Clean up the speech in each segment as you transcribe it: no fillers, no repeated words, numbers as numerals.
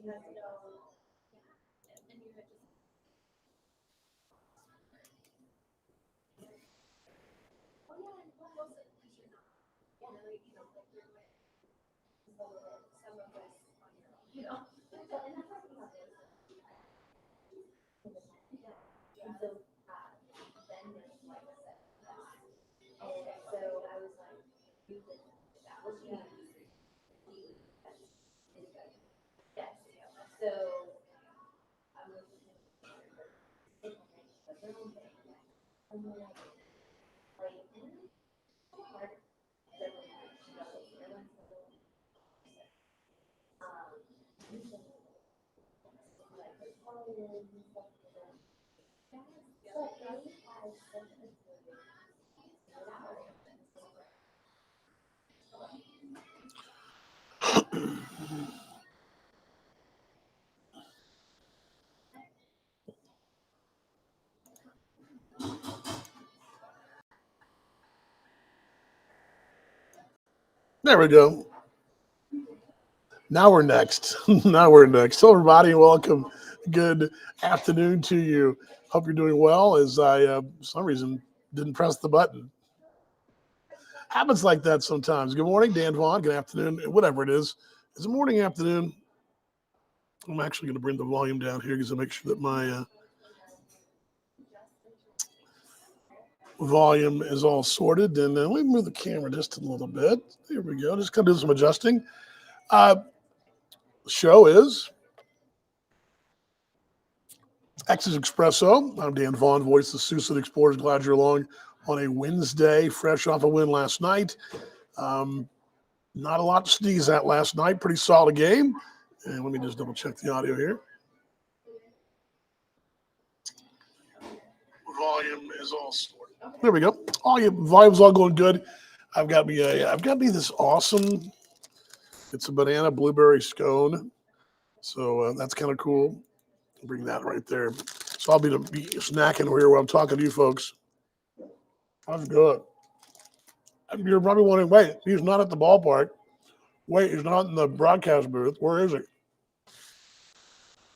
There we go. Now we're next. Now we're next. Hello, everybody. Welcome. Good afternoon to you. Hope you're doing well. As I, for some reason, didn't press the button. Happens like that sometimes. Good morning, Dan Vaughn. Good afternoon. Whatever it is. Is it morning, afternoon? I'm actually going to bring the volume down here because I make sure that my volume is all sorted. And let me move the camera just a little bit. There we go. Just going to do some adjusting. Show is Expresso. I'm Dan Vaughn, voice of the Sioux City Explorers. Glad you're along on a Wednesday, fresh off a win last night. Not a lot to sneeze at last night. Pretty solid game. And let me just double check the audio here. Volume is all sorted. There we go. Volume's all going good. I've got me this awesome. It's a banana blueberry scone. So that's kind of cool. I'll bring that right there. So I'll be snacking here while I'm talking to you folks. That's good. You're probably wondering, wait, he's not at the ballpark. Wait, he's not in the broadcast booth. Where is he?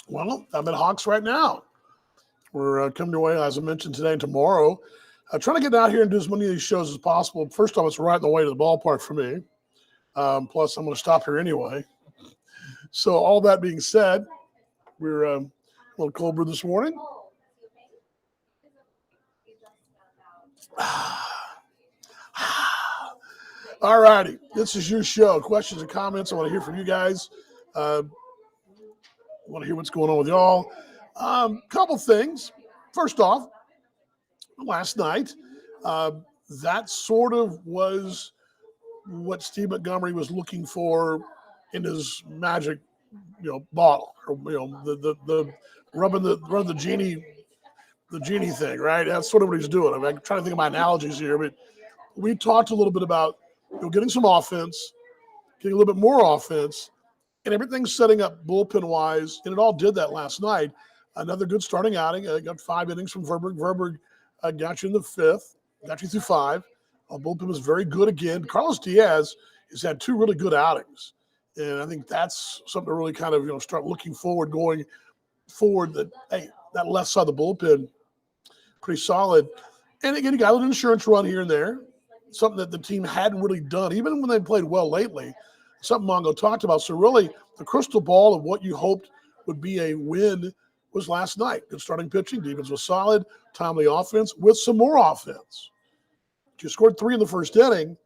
Well, I'm at Hawks right now. We're coming your way, as I mentioned, today and tomorrow. Trying to get out here and do as many of these shows as possible. First off, it's right on the way to the ballpark for me. Plus, I'm going to stop here anyway. So all that being said, we're a little cold brew this morning. All righty. This is your show. Questions and comments. I want to hear from you guys. I want to hear what's going on with y'all. Couple things. First off, last night, that sort of was what Steve Montgomery was looking for in his magic, bottle, or the rubbing the genie thing, right? That's sort of what he's doing. I'm trying to think of my analogies here, but we talked a little bit about getting some offense, getting a little bit more offense, and everything's setting up bullpen-wise, and it all did that last night. Another good starting outing. Got 5 innings from Verberg. Verberg got you in the 5th, got you through 5. Bullpen was very good again. Carlos Diaz has had 2 really good outings, and I think that's something to really kind of start looking forward, going forward. That left side of the bullpen, pretty solid. And again, you got an insurance run here and there, something that the team hadn't really done, even when they played well lately. Something Mongo talked about. So really, the crystal ball of what you hoped would be a win was last night. Good starting pitching, defense was solid, timely offense with some more offense. You scored 3 in the first inning,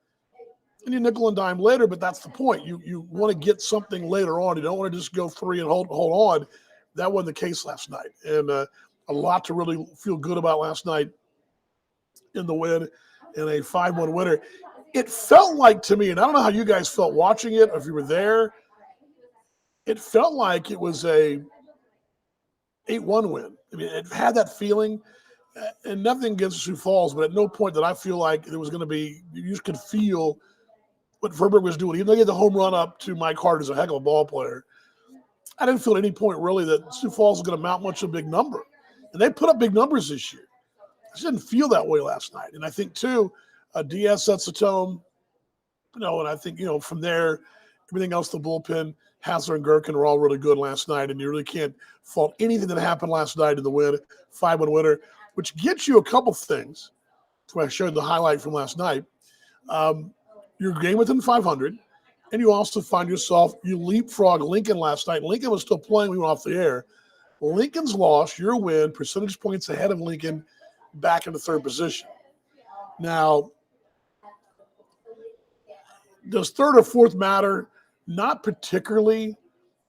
and you nickel and dime later, but that's the point. You want to get something later on. You don't want to just go 3 and hold on. That wasn't the case last night. And a lot to really feel good about last night in the win, and a 5-1 winner. It felt like to me, and I don't know how you guys felt watching it, or if you were there, it felt like it was a 8-1 win. I mean, it had that feeling, and nothing against Sioux Falls, but at no point did I feel like there was going to be, you just could feel what Verberg was doing. Even though he had the home run up to Mike Hart, as a heck of a ball player, I didn't feel at any point really that Sioux Falls was going to mount much of a big number. And they put up big numbers this year. I just didn't feel that way last night. And I think, too, Diaz sets the tone, and I think, from there, Everything else, the bullpen, Hassler and Gherkin were all really good last night, and you really can't fault anything that happened last night in the win, 5-1 winner, which gets you a couple things. That's why I showed the highlight from last night. Your game within 500, and you also find yourself, you leapfrog Lincoln last night. Lincoln was still playing. We went off the air. Lincoln's loss, your win, percentage points ahead of Lincoln, back in the third position. Now, does third or fourth matter? Not particularly,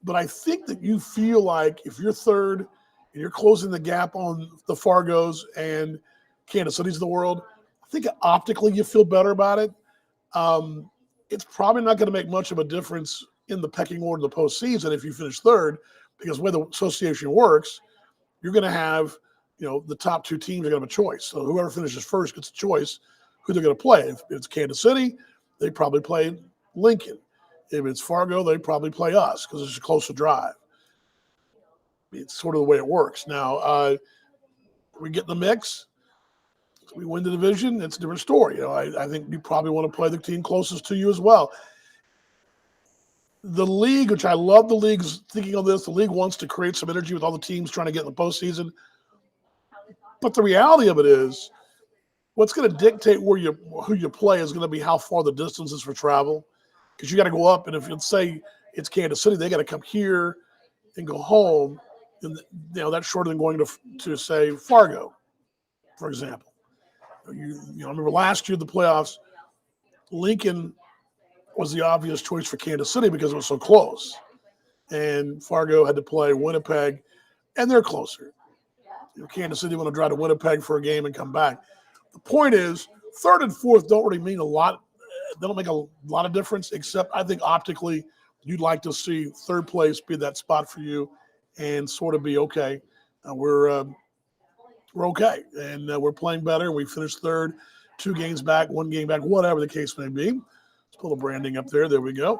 but I think that you feel like if you're third and you're closing the gap on the Fargos and Kansas City's of the world, I think optically you feel better about it. It's probably not going to make much of a difference in the pecking order of the postseason if you finish third, because the way the association works, you're going to have, the top two teams are going to have a choice. So whoever finishes first gets a choice who they're going to play. If it's Kansas City, they probably play Lincoln. If it's Fargo, they probably play us because it's a closer drive. It's sort of the way it works. Now, we get in the mix. We win the division. It's a different story. I think you probably want to play the team closest to you as well. The league, which I love the league's thinking of this, the league wants to create some energy with all the teams trying to get in the postseason. But the reality of it is, what's going to dictate who you play is going to be how far the distance is for travel. Because you got to go up, and if you say it's Kansas City, they got to come here and go home, and that's shorter than going to say Fargo, for example. I remember last year the playoffs, Lincoln was the obvious choice for Kansas City because it was so close, and Fargo had to play Winnipeg, and they're closer. Kansas City want to drive to Winnipeg for a game and come back. The point is, third and fourth don't really mean a lot. They don't make a lot of difference, except I think optically you'd like to see third place be that spot for you and sort of be okay. We're okay, and we're playing better. We finished third, 2 games back, 1 game back, whatever the case may be. Let's pull the branding up there. There we go.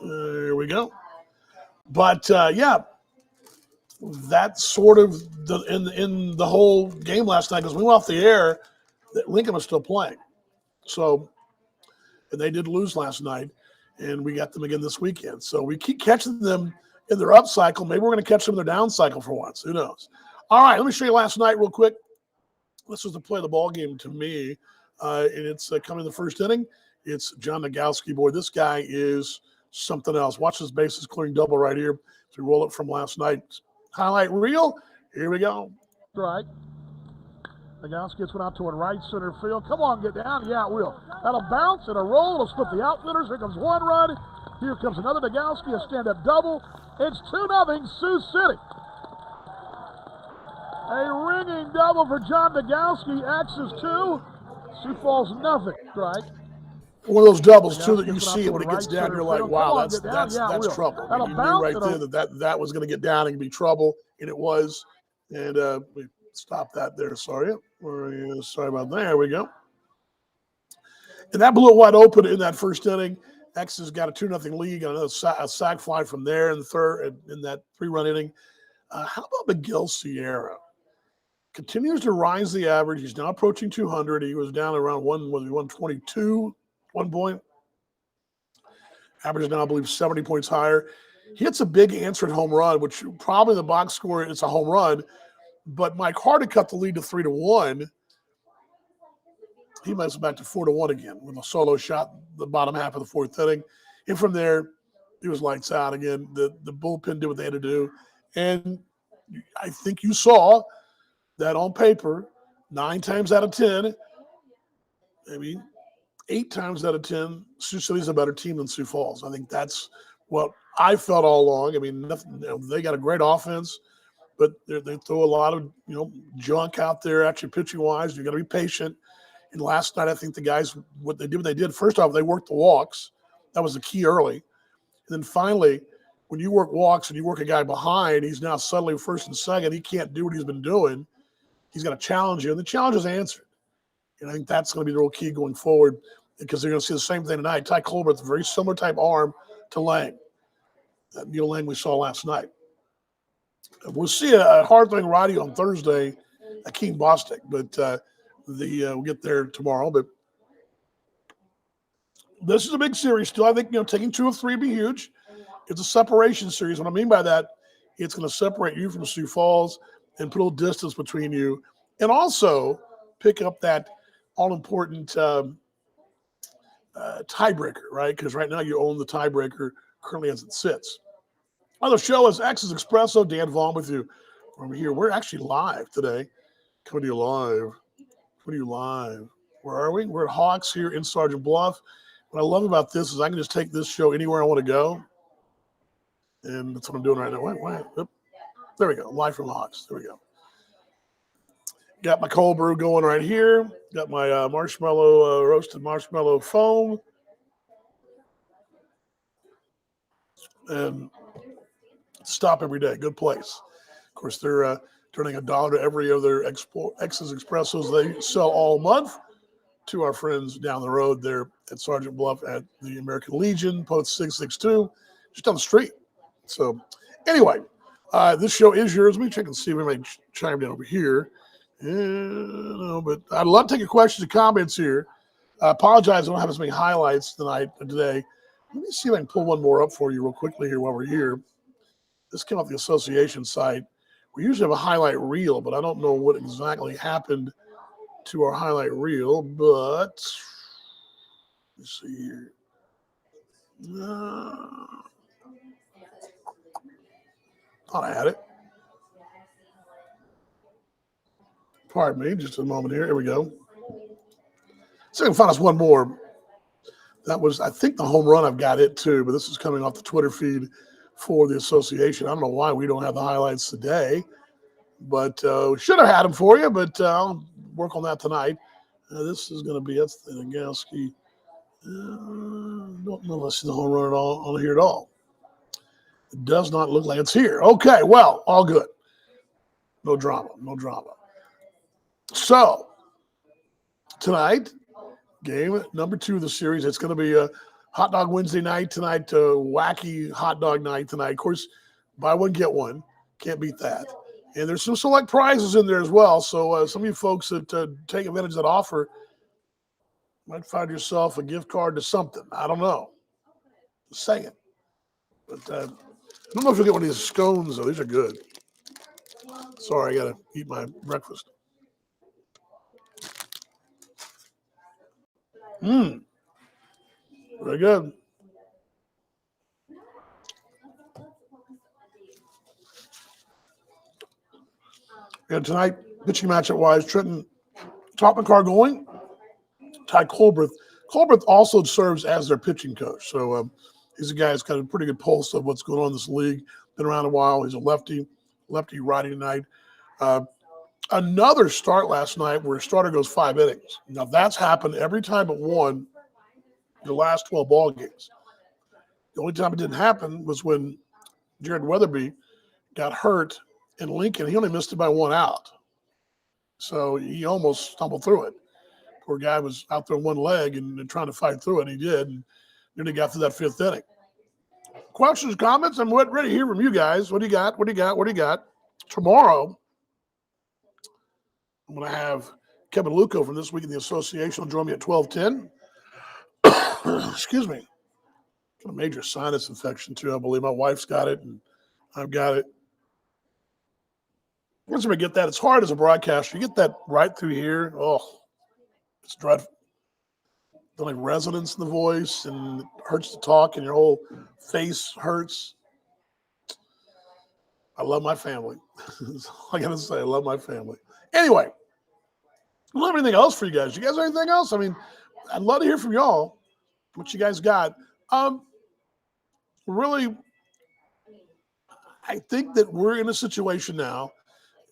There we go. But, that's sort of in the whole game last night, because we went off the air that Lincoln was still playing. So, and they did lose last night, and we got them again this weekend. So we keep catching them in their up cycle. Maybe we're going to catch them in their down cycle for once. Who knows? All right, let me show you last night real quick. This was the play of the ball game to me, and it's coming in the first inning. It's John Nagowski. Boy, this guy is something else. Watch this bases clearing double right here. So we roll it from last night's highlight reel. Here we go. Right. Nagowski gets one out toward right center field. Come on, get down. Yeah, it will. That'll bounce and a roll. It'll split the outfielders. Here comes 1 run. Here comes another Nagowski, a stand-up double. It's 2-0 Sioux City. A ringing double for John Nagowski. X's 2. Sioux Falls nothing. Right. One of those doubles too that you see when it gets down, you're like, wow, that's trouble. You knew right there that was going to get down and be trouble, and it was. And we stopped that there. Sorry about that. There we go. And that blew it wide open in that first inning. X has got a 2-0 lead, got a sac fly from there in the third, in that 3-run inning. How about Miguel Sierra? Continues to rise the average. He's now approaching 200. He was down around 122 1 point. Average is now, I believe, 70 points higher. He hits a big answered home run, which probably in the box score, it's a home run. But Mike Hardy cut the lead to 3-1. He moves back to 4-1 again with a solo shot the bottom half of the fourth inning. And from there, it was lights out again. The bullpen did what they had to do. And I think you saw that on paper, 9 times out of 10, maybe 8 times out of 10, Sioux City's a better team than Sioux Falls. I think that's what I felt all along. I mean, they got a great offense, but they throw a lot of junk out there at you pitching wise. You got to be patient. And last night, I think the guys what they did. First off, they worked the walks. That was the key early. And then finally, when you work walks and you work a guy behind, he's now suddenly first and second. He can't do what he's been doing. He's got to challenge you, and the challenge is answered. And I think that's going to be the real key going forward, because they're going to see the same thing tonight. Ty Colbert's a very similar type arm to Lang. That Neil Lang we saw last night. We'll see a hard-throwing righty on Thursday, Akeem Bostic, but we'll get there tomorrow. But This is a big series still. I think, taking 2 of 3 would be huge. It's a separation series. What I mean by that, it's going to separate you from Sioux Falls and put a little distance between you, and pick up that all-important tiebreaker, right? Because right now you own the tiebreaker currently as it sits. On the show is X's Expresso. Dan Vaughn with you from here. We're actually live today. Coming to you live. Where are we? We're at Hawks here in Sergeant Bluff. What I love about this is I can just take this show anywhere I want to go. And that's what I'm doing right now. Wait. Oop. There we go. Live from Hawks. There we go. Got my cold brew going right here. Got my roasted marshmallow foam. And stop every day. Good place. Of course, they're turning $1 to every other X's Expressos they sell all month to our friends down the road there at Sergeant Bluff at the American Legion, Post 662, just down the street. So anyway, this show is yours. Let me check and see if anybody chimed in over here. No, but I'd love to take your questions and comments here. I apologize I don't have as many highlights today. Let me see if I can pull one more up for you real quickly here while we're here. This came off the association site. We usually have a highlight reel, but I don't know what exactly happened to our highlight reel. But let's see here. Thought I had it. Pardon me, just a moment here. Here we go. So I can find us one more. That was, I think, the home run. I've got it too, but this is coming off the Twitter feed for the association. I don't know why we don't have the highlights today, but we should have had them for you, but I'll work on that tonight. This is going to be, that's the Nagowski. Don't know if I see the home run on here at all. It does not look like it's here. Okay, well, all good. No drama. So, tonight, game number 2 of the series. It's going to be a hot dog Wednesday night tonight, wacky hot dog night tonight. Of course, buy one, get one. Can't beat that. And there's some select prizes in there as well. So some of you folks that take advantage of that offer might find yourself a gift card to something. I don't know. Just saying. But I don't know if you'll get one of these scones, though. These are good. Sorry, I got to eat my breakfast. Very good. And tonight, pitching matchup-wise, Trenton Toppencar going. Ty Colbert. Colbert also serves as their pitching coach. So he's a guy that's got a pretty good pulse of what's going on in this league. Been around a while. He's a lefty righty tonight. Another start last night where a starter goes 5 innings. Now, that's happened every time but one the last 12 ball games. The only time it didn't happen was when Jared Weatherby got hurt in Lincoln. He only missed it by 1 out. So he almost stumbled through it. Poor guy was out there on one leg and trying to fight through it. And he did. And then he got to that 5th inning. Questions, comments? I'm ready to hear from you guys. What do you got? Tomorrow, I'm going to have Kevin Luco from This Week in the Association will join me at 12:10. Excuse me. Got a major sinus infection, too. I believe my wife's got it, and I've got it. Once we get that, it's hard as a broadcaster. You get that right through here. Oh, it's dreadful. The like resonance in the voice, and it hurts to talk, and your whole face hurts. I love my family. That's all I got to say. I love my family. Anyway, I don't have anything else for you guys. You guys have anything else? I mean, I'd love to hear from y'all. What you guys got? Really, I think that we're in a situation now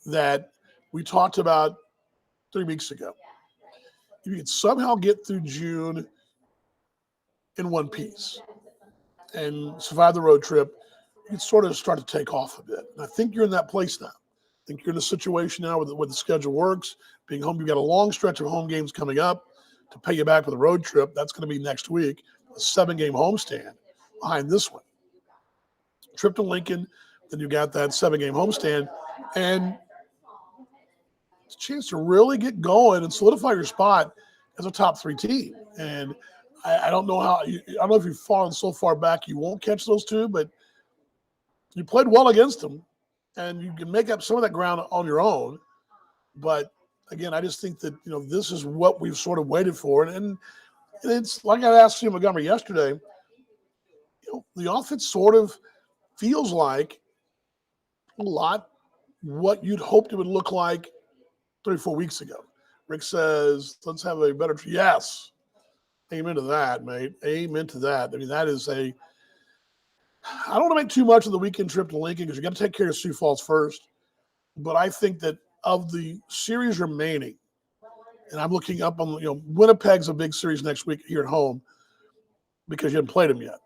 that we talked about 3 weeks ago. If you could somehow get through June in one piece and survive the road trip, you can sort of start to take off a bit. And I think you're in that place now. I think you're in a situation now where the schedule works. Being home, you've got a long stretch of home games coming up to pay you back with a road trip. That's going to be next week, a 7-game homestand behind this one. Trip to Lincoln, then you got that 7-game homestand, and it's a chance to really get going and solidify your spot as a top 3 team. And I don't know how. I don't know if you've fallen so far back you won't catch those two, but you played well against them, and you can make up some of that ground on your own. But again, I just think that this is what we've sort of waited for, and it's like I asked Steve Montgomery yesterday. The offense sort of feels like a lot what you'd hoped it would look like 3 or 4 weeks ago. Rick says, "Let's have a better." Yes, amen to that, mate. Amen to that. I mean, that is a. I don't want to make too much of the weekend trip to Lincoln because you got to take care of Sioux Falls first. But I think that of the series remaining, and I'm looking up on Winnipeg's a big series next week here at home because you haven't played them yet.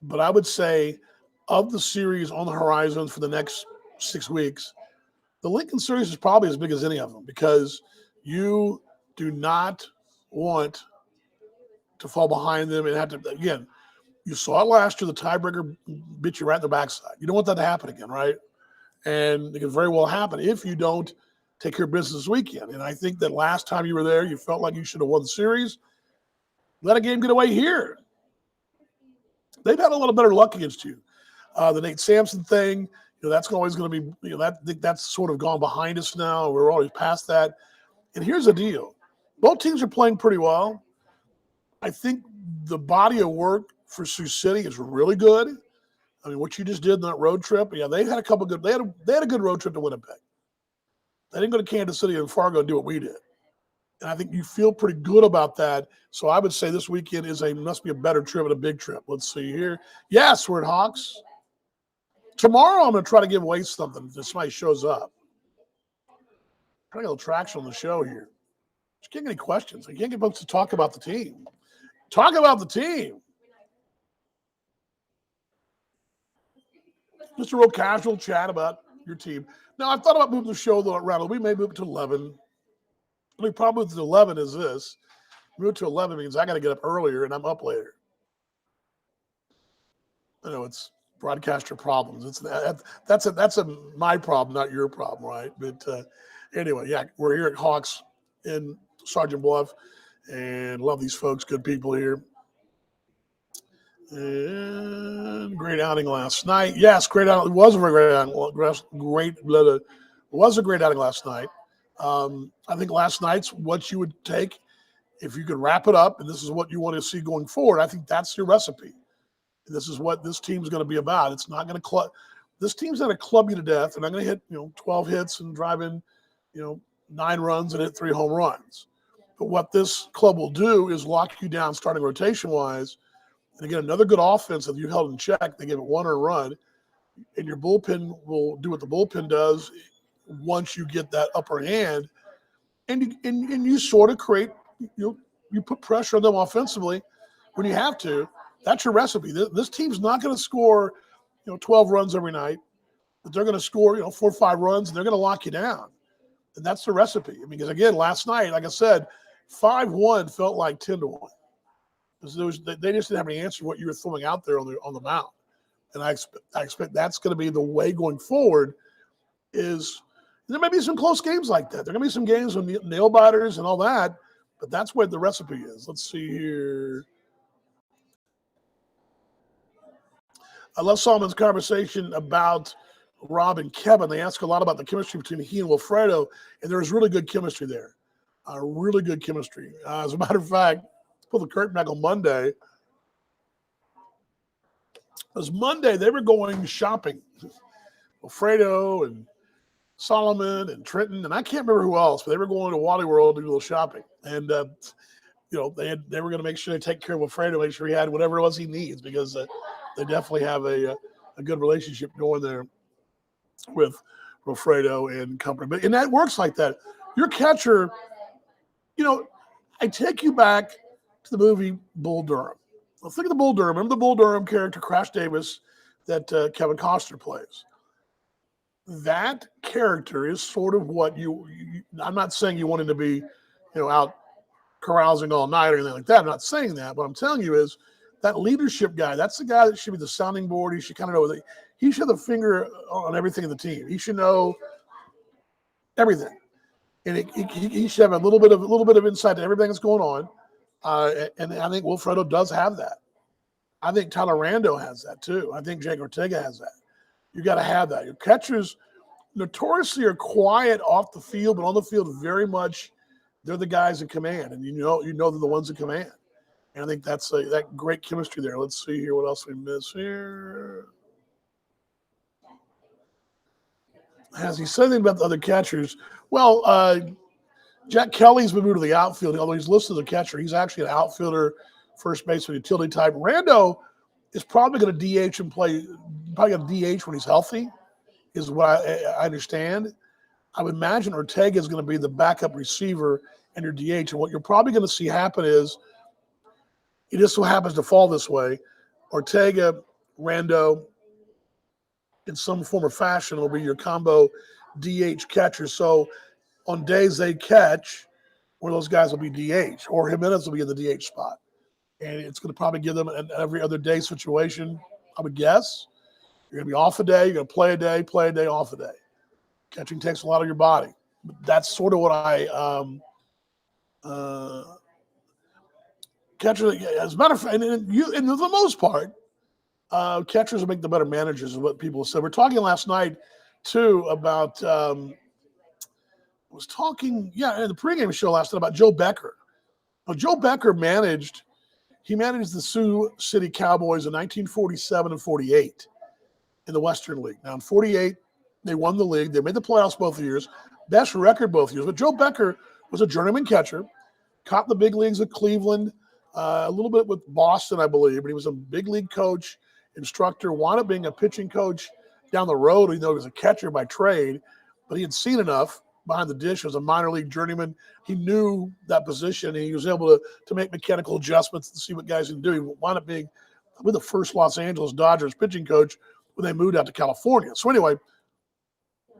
But I would say of the series on the horizon for the next 6 weeks, the Lincoln series is probably as big as any of them because you do not want to fall behind them and have to, again, you saw it last year, the tiebreaker bit you right in the backside. You don't want that to happen again, right? And it can very well happen if you don't take care of business this weekend. And I think that last time you were there, you felt like you should have won the series. Let a game get away here. They've had a little better luck against you. The Nate Sampson thing, that's always going to be, that's sort of gone behind us now. We're always past that. And here's the deal. Both teams are playing pretty well. I think the body of work for Sioux City is really good. I mean, what you just did in that road trip, they've had a couple good. They had a good road trip to Winnipeg. They didn't go to Kansas City and Fargo and do what we did, and I think you feel pretty good about that. So I would say this weekend must be a better trip and a big trip. Let's see here. Yes, we're at Hawks. Tomorrow I'm going to try to give away something if somebody shows up. Trying to get a little traction on the show here. Just can't get any questions. I can't get folks to talk about the team. Talk about the team. Just a real casual chat about your team. Now, I've thought about moving the show around. We may move it to 11. The only problem with 11 is this. Move to 11 means I got to get up earlier and I'm up later. It's broadcaster problems. That's my problem, not your problem, right? But anyway, yeah, we're here at Hawks in Sergeant Bluff and love these folks, good people here. And great outing last night. Yes, great outing. It was a great outing. It was a great outing last night. I think last night's what you would take if you could wrap it up, and this is what you want to see going forward. I think that's your recipe. This is what this team's going to be about. It's not going to club. This team's not going to club you to death. They're not going to hit 12 hits and drive in 9 runs and hit 3 home runs. But what this club will do is lock you down starting rotation wise. And again, another good offense that you held in check. They give it 1 run, and your bullpen will do what the bullpen does once you get that upper hand, and you sort of create you put pressure on them offensively when you have to. That's your recipe. This team's not going to score 12 runs every night, but they're going to score 4 or 5 runs, and they're going to lock you down. And that's the recipe. I mean, because again, last night, like I said, 5-1 felt like 10-1. They just didn't have any answer to what you were throwing out there on the mound. And I expect that's going to be the way going forward. Is there may be some close games like that. There are going to be some games with nail biters and all that, but that's what the recipe is. Let's see here. I love Solomon's conversation about Rob and Kevin. They ask a lot about the chemistry between he and Wilfredo, and there's really good chemistry there. Really good chemistry. As a matter of fact, pull the curtain back on Monday. It was Monday. They were going shopping. Wilfredo and Solomon and Trenton, and I can't remember who else, but they were going to Wally World to do a little shopping. And, they were going to make sure they take care of Wilfredo, make sure he had whatever it was he needs, because they definitely have a good relationship going there with Wilfredo and company. And that works like that. Your catcher, I take you back to the movie Bull Durham. Well, think of the Bull Durham. Remember the Bull Durham character, Crash Davis, that Kevin Costner plays. That character is sort of what I'm not saying you want him to be, out carousing all night or anything like that. I'm not saying that. What I'm telling you is that leadership guy, that's the guy that should be the sounding board. He should kind of know he should have the finger on everything in the team. He should know everything. And he should have a little bit of insight to everything that's going on. And I think Wilfredo does have that. I think Tyler Rando has that too. I think Jake Ortega has that. You got to have that. Your catchers notoriously are quiet off the field, but on the field, very much they're the guys in command, and you know they're the ones in command. And I think that's that great chemistry there. Let's see here what else we miss here. Has he said anything about the other catchers? Well, Jack Kelly's been moved to the outfield, although he's listed as a catcher. He's actually an outfielder, first baseman, utility type. Rando is probably going to DH and play, probably going to DH when he's healthy, is what I understand. I would imagine Ortega is going to be the backup receiver and your DH. And what you're probably going to see happen is, it just so happens to fall this way, Ortega, Rando, in some form or fashion, will be your combo DH catcher. So on days they catch, one of those guys will be DH, or Jimenez will be in the DH spot. And it's going to probably give them an every other day situation, I would guess. You're going to be off a day, you're going to play a day, off a day. Catching takes a lot of your body. But that's sort of what catcher, as a matter of fact, and for the most part, catchers will make the better managers, is what people said. We're talking last night, too, about in the pregame show last night about Joe Becker. Now, Joe Becker managed the Sioux City Cowboys in 1947 and 48 in the Western League. Now, in 48, they won the league. They made the playoffs both years, best record both years. But Joe Becker was a journeyman catcher, caught in the big leagues with Cleveland, a little bit with Boston, I believe, but he was a big league coach, instructor, wound up being a pitching coach down the road, even though he was a catcher by trade, but he had seen enough behind the dish as a minor league journeyman. He knew that position, and he was able to make mechanical adjustments and see what guys can do. He wound up being with the first Los Angeles Dodgers pitching coach when they moved out to California. So anyway,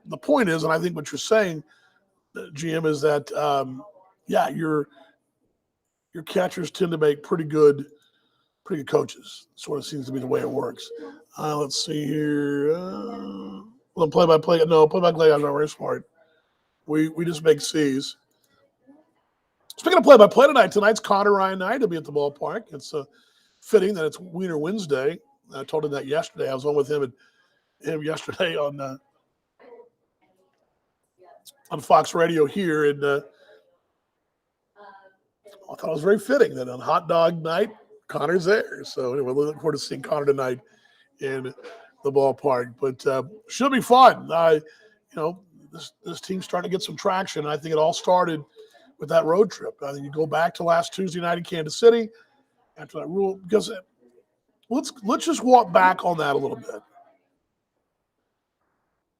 the point is, and I think what you're saying, GM, is that, your catchers tend to make pretty good coaches. Sort of seems to be the way it works. Let's see here. Play-by-play guys aren't very smart. We just make C's. Speaking of play-by-play tonight's Connor Ryan night. He'll be at the ballpark. It's fitting that it's Wiener Wednesday. I told him that yesterday. I was on with him yesterday on Fox Radio here, and I thought it was very fitting that on Hot Dog Night, Connor's there. So anyway, we're looking forward to seeing Connor tonight in the ballpark. But should be fun. This team's starting to get some traction. I think it all started with that road trip. I think you go back to last Tuesday night in Kansas City after that rule, because let's just walk back on that a little bit.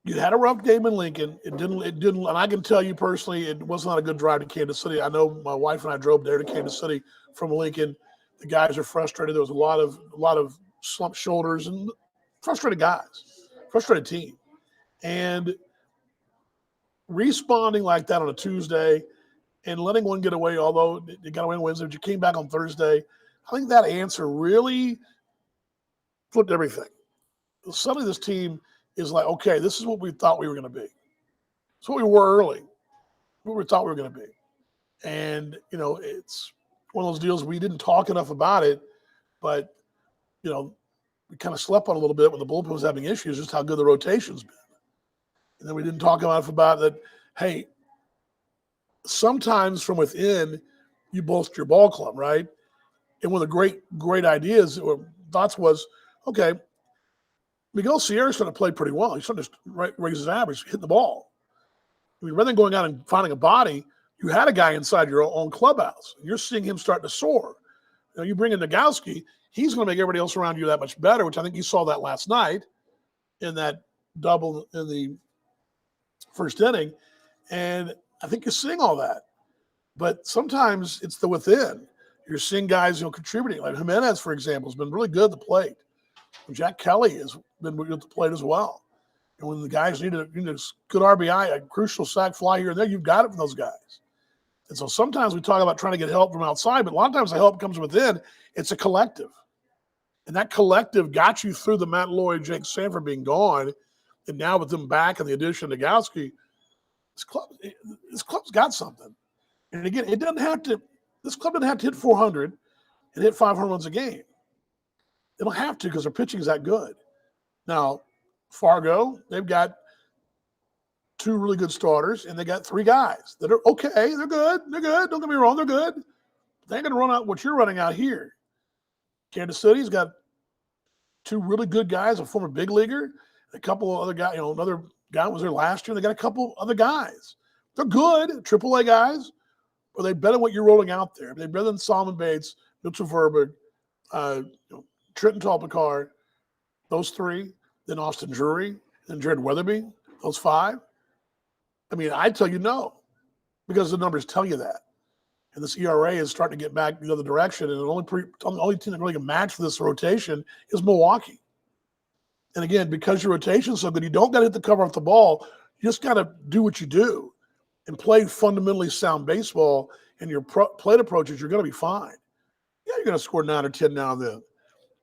You had a rough game in Lincoln. It didn't, and I can tell you personally, it was not a good drive to Kansas City. I know my wife and I drove there to Kansas City from Lincoln. The guys are frustrated. There was a lot of slumped shoulders and frustrated guys, frustrated team. And responding like that on a Tuesday and letting one get away, although they got away on Wednesday, but you came back on Thursday, I think that answer really flipped everything. Suddenly this team is like, okay, this is what we thought we were going to be. It's what we were early, what we thought we were going to be. And, it's one of those deals we didn't talk enough about it, but, we kind of slept on a little bit when the bullpen was having issues, just how good the rotation's been. And then we didn't talk enough about that, hey, sometimes from within, you bolster your ball club, right? And one of the great ideas or thoughts was, okay, Miguel Sierra's going to play pretty well. He's starting to raise his average, hitting the ball. I mean, rather than going out and finding a body, you had a guy inside your own clubhouse. You're seeing him start to soar. You bring in Nagowski, he's going to make everybody else around you that much better, which I think you saw that last night in that double in the first inning. And I think you're seeing all that. But sometimes it's the within. You're seeing guys, contributing. Like Jimenez, for example, has been really good at the plate. Jack Kelly has been good at the plate as well. And when the guys need a good RBI, a crucial sac fly here and there, you've got it from those guys. And so sometimes we talk about trying to get help from outside, but a lot of times the help comes within. It's a collective. And that collective got you through the Matt Lloyd, Jake Sanford being gone. And now with them back and the addition of Nagowski, this club's got something. And again, it doesn't have to This club doesn't have to hit 400 and hit 5 home runs a game. They don't have to because their pitching is that good. Now, Fargo, they've got 2 really good starters, and they got 3 guys that are okay. They're good. They're good. Don't get me wrong. They're good. They ain't going to run out what you're running out here. Kansas City's got 2 really good guys, a former big leaguer, a couple of other guys. Another guy was there last year. They got a couple other guys. They're good, AAA guys. Are they better than what you're rolling out there? Are they better than Solomon Bates, Mitchell Verberg, Trenton Tolpakar, those 3, then Austin Drury, then Jared Weatherby, those 5? I mean, I tell you no, because the numbers tell you that. And this ERA is starting to get back the other direction. And the only team that really can match this rotation is Milwaukee. And again, because your rotation is so good, you don't got to hit the cover off the ball. You just got to do what you do and play fundamentally sound baseball. And your plate approaches, you're going to be fine. Yeah, you're going to score 9 or 10 now and then.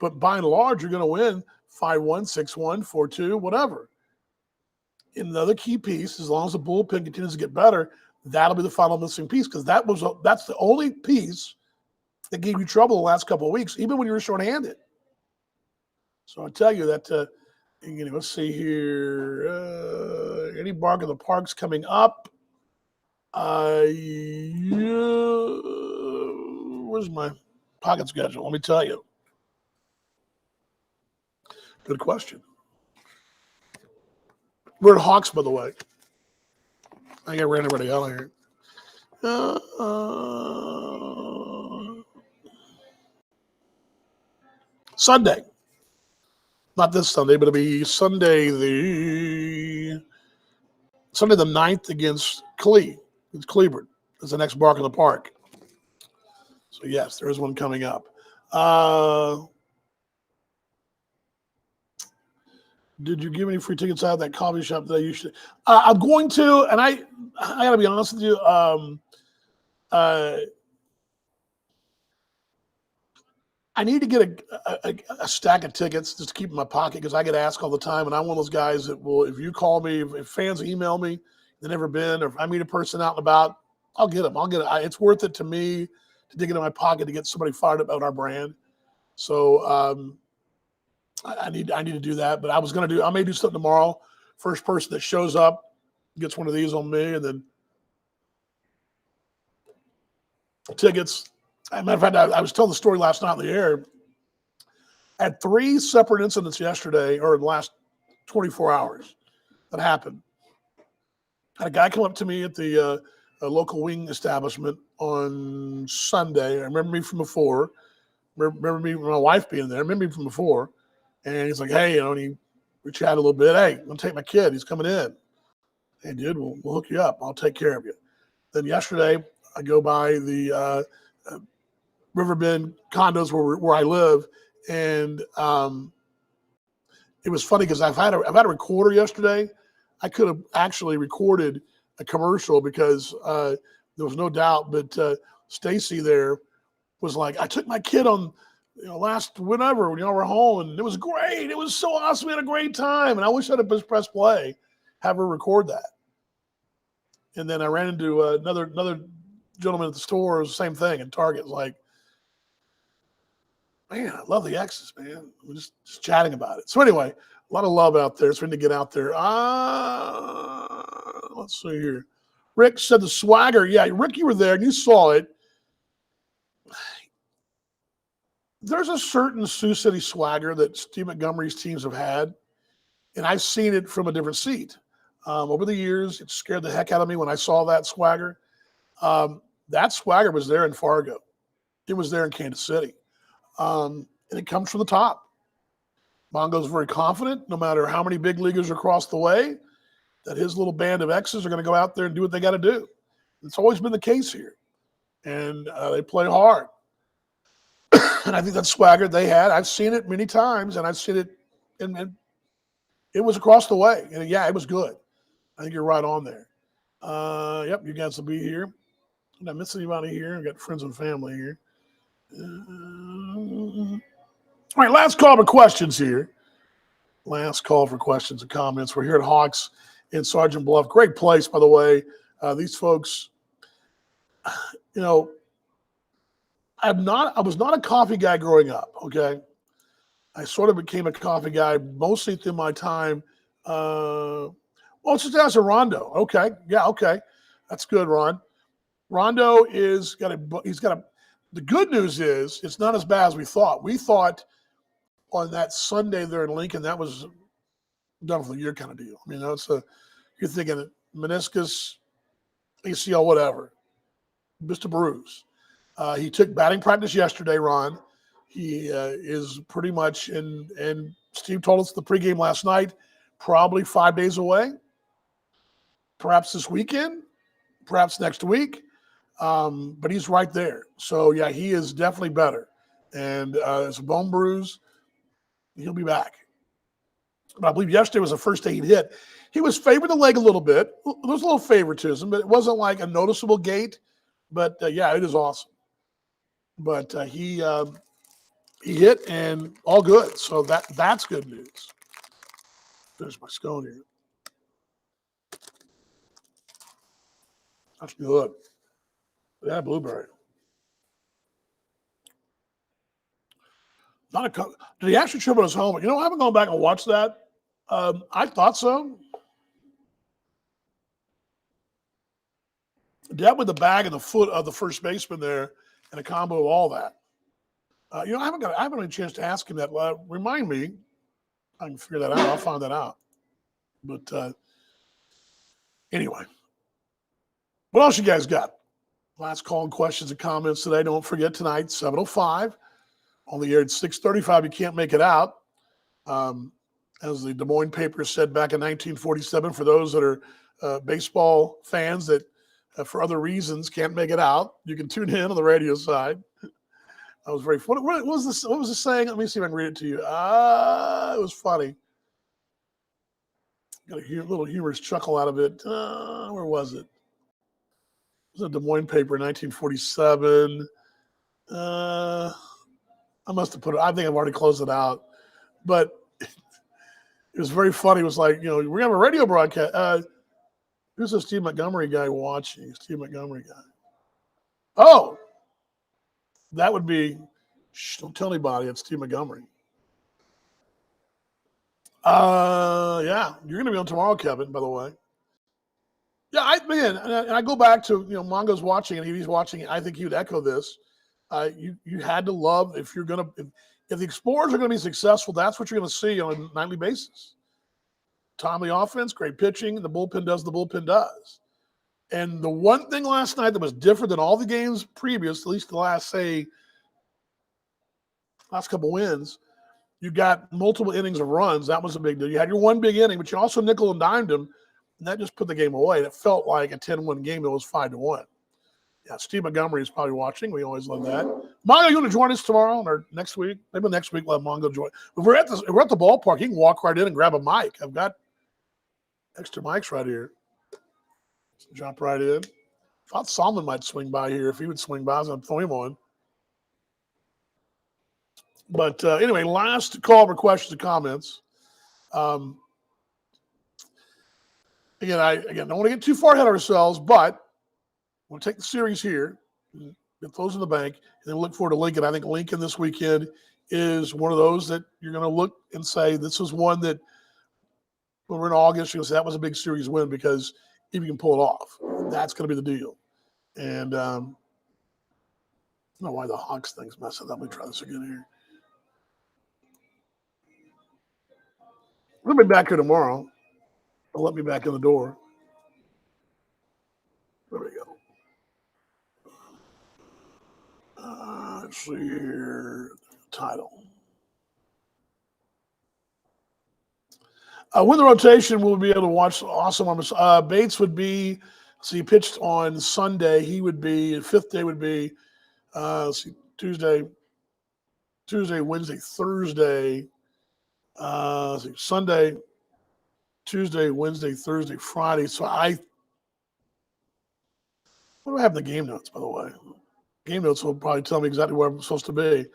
But by and large, you're going to win 5-1, 6-1, 4-2, whatever. And the other key piece, as long as the bullpen continues to get better, that'll be the final missing piece, because that's the only piece that gave you trouble the last couple of weeks, even when you were shorthanded. So I tell you that, let's see here. Any Bark in the Park's coming up. Where's my pocket schedule? Let me tell you. Good question. We're at Hawks, by the way. I think I ran everybody out of here. Sunday. Not this Sunday, but it'll be Sunday the 9th against Cleveland. It's the next Bark in the Park. So, yes, there is one coming up. Did you give any free tickets out of that coffee shop that you should? I'm going to, and I got to be honest with you. I need to get a stack of tickets just to keep in my pocket, because I get asked all the time, and I'm one of those guys that will, if you call me, if fans email me, they've never been, or if I meet a person out and about, I'll get them. It's worth it to me to dig into my pocket to get somebody fired up about our brand. So I need to do that. But I may do something tomorrow. First person that shows up gets one of these on me, and then tickets. As a matter of fact, I was telling the story last night on the air. I had 3 separate incidents yesterday, or in the last 24 hours, that happened. I had a guy come up to me at the local wing establishment on Sunday. I remember me from before. Remember me, my wife being there. I remember me from before. And he's like, hey, and we chatted a little bit. Hey, I'm going to take my kid. He's coming in. Hey, dude, we'll hook you up. I'll take care of you. Then yesterday, I go by the Riverbend condos where I live, and it was funny because I've had a recorder yesterday. I could have actually recorded a commercial because there was no doubt, but Stacy there was like, I took my kid on last whenever when y'all were home, and it was great. It was so awesome. We had a great time, and I wish I'd have just pressed play, have her record that. And then I ran into another gentleman at the store. It was the same thing, and Target was like, man, I love the X's, man. We're just chatting about it. So anyway, a lot of love out there. So we need to get out there. Let's see here. Rick said the swagger. Yeah, Rick, you were there and you saw it. There's a certain Sioux City swagger that Steve Montgomery's teams have had, and I've seen it from a different seat. Over the years, it scared the heck out of me when I saw that swagger. That swagger was there in Fargo. It was there in Kansas City. And it comes from the top. Mongo's very confident, no matter how many big leaguers are across the way, that his little band of X's are going to go out there and do what they got to do. It's always been the case here. And they play hard. And I think that swagger they had, I've seen it many times, and I've seen it, and it was across the way. And yeah, it was good. I think you're right on there. Yep, you guys will be here. Did I miss anybody here? I've got friends and family here. All right, last call for questions here. Last call for questions and comments. We're here at Hawks in Sergeant Bluff. Great place, by the way. These folks, I was not a coffee guy growing up. Okay, I sort of became a coffee guy mostly through my time. Well, it's just ask a Rondo. Okay, yeah, okay, that's good, Ron. Rondo is got a. He's got a. The good news is it's not as bad as we thought. We thought on that Sunday there in Lincoln that was done for the year kind of deal. I mean, you're thinking meniscus, ACL, whatever, just a bruise. He took batting practice yesterday, Ron. He is pretty much in, and Steve told us the pregame last night, probably 5 days away, perhaps this weekend, perhaps next week. But he's right there. So, yeah, he is definitely better. And it's a bone bruise. He'll be back. But I believe yesterday was the first day he'd hit. He was favored the leg a little bit. There was a little favoritism, but it wasn't like a noticeable gait. But, yeah, it is awesome. But he hit and all good. So that's good news. There's my scone here. That's good. Yeah, blueberry. Did he actually trip on his helmet? You know, I haven't gone back and watched that. I thought so. Dead with the bag and the foot of the first baseman there, and a combo of all that. You know, I haven't had a chance to ask him that. Remind me. I can figure that out. I'll find that out. But anyway, what else you guys got? Last call and questions and comments today. Don't forget tonight, 7:05. On the air at 6:35. You can't make it out. As the Des Moines paper said back in 1947, for those that are baseball fans that for other reasons can't make it out, you can tune in on the radio side. I was very funny. What was this? What was the saying? Let me see if I can read it to you. It was funny. Got a little humorous chuckle out of it. Where was it? It was a Des Moines paper in 1947. I must have put it. I think I've already closed it out. But it was very funny. It was like, you know, we're going to have a radio broadcast. Who's the Steve Montgomery guy watching? Steve Montgomery guy. Oh, that would be, don't tell anybody. It's Steve Montgomery. Yeah, you're going to be on tomorrow, Kevin, by the way. Yeah, I go back to, you know, Mongo's watching and he's watching. I think he would echo this. You had to love if the Explorers are going to be successful, that's what you're going to see on a nightly basis. Timely offense, great pitching, the bullpen does. And the one thing last night that was different than all the games previous, at least the last couple wins, you got multiple innings of runs. That was a big deal. You had your one big inning, but you also nickel and dimed them, and that just put the game away. And it felt like a 10-1 game that was 5-1. Yeah, Steve Montgomery is probably watching. We always love that. Mongo, you want to join us tomorrow or next week? Maybe next week we'll have Mongo join. If we're at the ballpark, you can walk right in and grab a mic. I've got extra mics right here. Jump right in. Thought Solomon might swing by here. If he would swing by, I was going to throw him on. But anyway, last call for questions and comments. Again, I don't want to get too far ahead of ourselves, but we'll take the series here, get those in the bank, and then look forward to Lincoln. I think Lincoln this weekend is one of those that you're going to look and say, this is one that when we're in August, you're going to say that was a big series win because if you can pull it off, that's going to be the deal. And I don't know why the Hawks thing's messing up. Let me try this again here. We'll be back here tomorrow. They'll let me back in the door. There we go. Let's see here. Title. With the rotation, we'll be able to watch awesome. Bates would be, so he pitched on Sunday. He would be, fifth day would be, Tuesday, Wednesday, Thursday. Sunday, Tuesday, Wednesday, Thursday, Friday. So what do I have in the game notes, by the way? Game notes will probably tell me exactly where I'm supposed to be.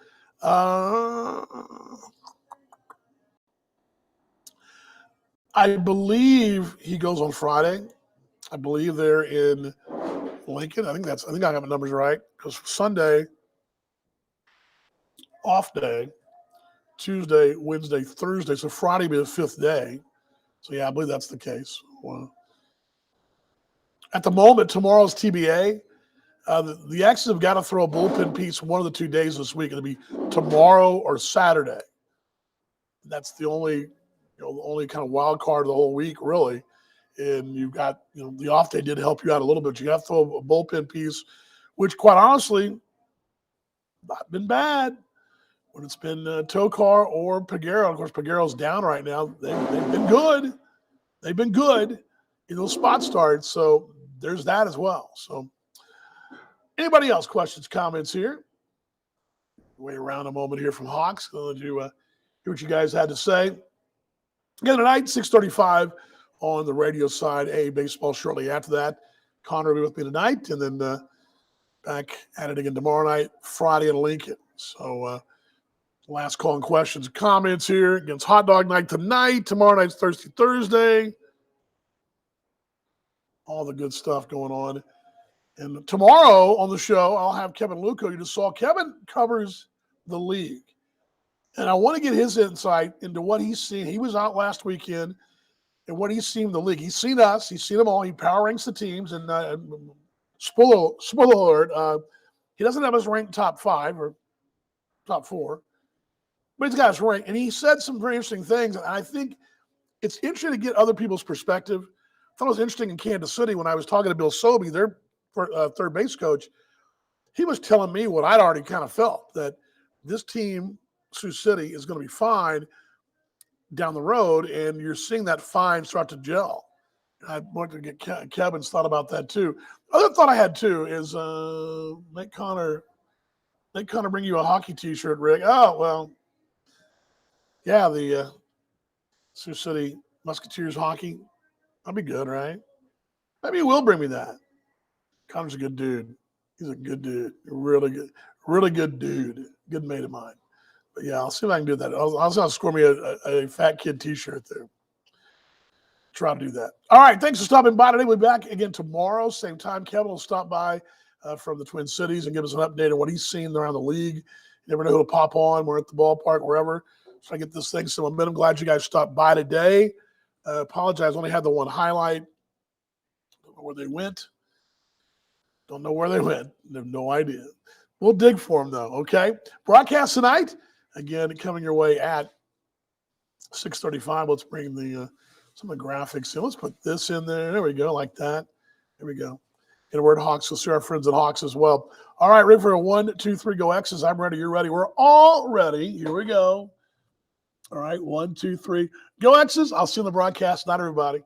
I believe he goes on Friday. I believe they're in Lincoln. I think I got my numbers right because Sunday off day. Tuesday, Wednesday, Thursday. So Friday will be the 5th day. So yeah, I believe that's the case. Well, at the moment, tomorrow's TBA. The X's have got to throw a bullpen piece one of the 2 days this week. It'll be tomorrow or Saturday. That's the only kind of wild card of the whole week, really. And you've got, the off day did help you out a little bit. You have to throw a bullpen piece, which quite honestly, not been bad. When it's been Tokar or Peguero, of course, Peguero's down right now. They've been good. They've been good in those spot starts. So there's that as well. So anybody else, questions, comments here? Wait around a moment here from Hawks. I'll let you hear what you guys had to say. Again, tonight, 6:35 on the radio side, A baseball shortly after that. Connor will be with me tonight, and then back at it again tomorrow night, Friday in Lincoln. So last call and questions and comments here against Hot Dog Night tonight. Tomorrow night's Thursday. All the good stuff going on. And tomorrow on the show, I'll have Kevin Luco. You just saw Kevin covers the league. And I want to get his insight into what he's seen. He was out last weekend and what he's seen in the league. He's seen us. He's seen them all. He power ranks the teams. And spoiler alert, he doesn't have us ranked top 5 or top 4. But he's got us ranked. And he said some very interesting things. And I think it's interesting to get other people's perspective. I thought it was interesting in Kansas City when I was talking to Bill Sobey, their third base coach. He was telling me what I'd already kind of felt, that this team, Sioux City, is going to be fine down the road, and you're seeing that fine start to gel. I wanted to get Kevin's thought about that too. Other thought I had too is make Connor bring you a hockey T-shirt, Rick. Oh well, yeah, the Sioux City Musketeers hockey. That'd be good, right? Maybe he will bring me that. Connor's a good dude. He's a good dude. Really good dude. Good mate of mine. But yeah, I'll see if I can do that. I'll score me a fat kid T-shirt there. Try to do that. All right, thanks for stopping by today. We'll be back again tomorrow, same time. Kevin will stop by from the Twin Cities and give us an update on what he's seen around the league. You never know who'll pop on. We're at the ballpark, wherever. So I get this thing some momentum. Glad you guys stopped by today. Apologize, only had the one highlight. Don't know where they went. I have no idea. We'll dig for them, though, okay? Broadcast tonight, again, coming your way at 6:35. Let's bring some of the graphics in. Let's put this in there. There we go, like that. There we go. Get a word Hawks. We'll see our friends at Hawks as well. All right, ready for a 1, 2, 3, go X's. I'm ready. You're ready. We're all ready. Here we go. All right, 1, 2, 3, go X's. I'll see you in the broadcast. Not everybody.